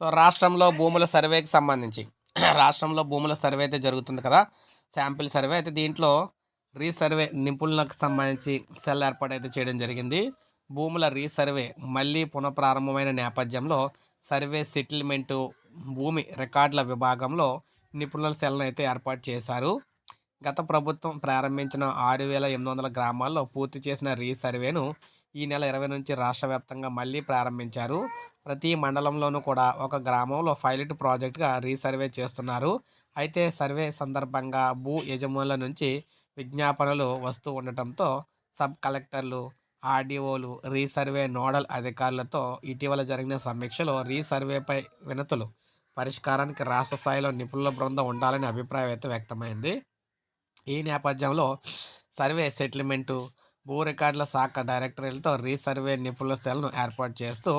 So, రాష్ట్రంలో భూముల సర్వేకి సంబంధించి రాష్ట్రంలో భూముల సర్వే అయితే జరుగుతుంది కదా! Sample survey. అయితే దీంట్లో రీసర్వే నిపుణులకు సంబంధించి సెల్ ఏర్పాటైతే చేయడం జరిగింది. భూముల రీసర్వే మళ్ళీ పునఃప్రారంభమైన నేపథ్యంలో సర్వే సెటిల్మెంటు, భూమి రికార్డుల విభాగంలో నిపుణుల సెల్‌ను అయితే ఏర్పాటు చేశారు. గత ప్రభుత్వం ప్రారంభించిన 6,800 గ్రామాల్లో పూర్తి చేసిన రీసర్వేను ఈ నెల 20 నుంచి రాష్ట్ర వ్యాప్తంగా మళ్ళీ ప్రారంభించారు. ప్రతి మండలంలోనూ కూడా ఒక గ్రామంలో పైలట్ ప్రాజెక్ట్‌గా రీసర్వే చేస్తున్నారు. అయితే సర్వే సందర్భంగా భూ యజమానుల నుంచి విజ్ఞాపనలు వస్తూ ఉండటంతో సబ్ కలెక్టర్లు, ఆర్‌డీఓలు, రీసర్వే నోడల్ అధికారులతో ఇటీవల జరిగిన సమీక్షలో రీసర్వేపై వినతులు పరిష్కారానికి రాష్ట్ర స్థాయిలో నిపుణుల బృందం ఉండాలనే అభిప్రాయం అయితే వ్యక్తమైంది. ఈ నేపథ్యంలో సర్వే సెటిల్మెంటు, భూ రికార్డుల శాఖ డైరెక్టరేట్లతో రీసర్వే నిపుణుల సెల్‌ను ఏర్పాటు చేస్తూ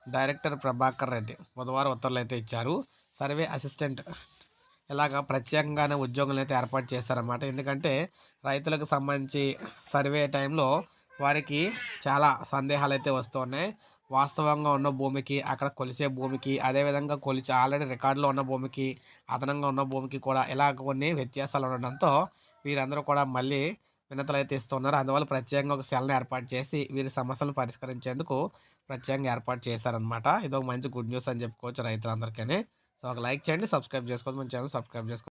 డైరెక్టర్ ప్రభాకర్ రెడ్డి బుధవారం ఉత్తర్వులైతే ఇచ్చారు. సర్వే అసిస్టెంట్ ఇలాగ ప్రత్యేకంగానే ఉద్యోగులనైతే ఏర్పాటు చేశారన్నమాట. ఎందుకంటే రైతులకు సంబంధించి సర్వే టైంలో వారికి చాలా సందేహాలైతే వస్తూ ఉన్నాయి. వాస్తవంగా ఉన్న భూమికి, అక్కడ కొలిచే భూమికి, అదేవిధంగా కొలిచి ఆల్రెడీ రికార్డులో ఉన్న భూమికి, అదనంగా ఉన్న భూమికి కూడా ఇలాగ కొన్ని వ్యత్యాసాలు ఉండడంతో వీరందరూ కూడా మళ్ళీ వినతులైతే ఇస్తున్నారు. అందువల్ల ప్రత్యేకంగా ఒక సెల్‌ని ఏర్పాటు చేసి వీరి సమస్యలను పరిష్కరించేందుకు ప్రత్యేకంగా ఏర్పాటు చేశారనమాట. ఇదొక మంచి గుడ్ న్యూస్ అని చెప్పుకోవచ్చు రైతులందరికని. సో, ఒక లైక్ చేయండి, సబ్స్క్రైబ్ చేసుకోండి. మన ఛానల్ సబ్స్క్రైబ్ చేసుకోండి.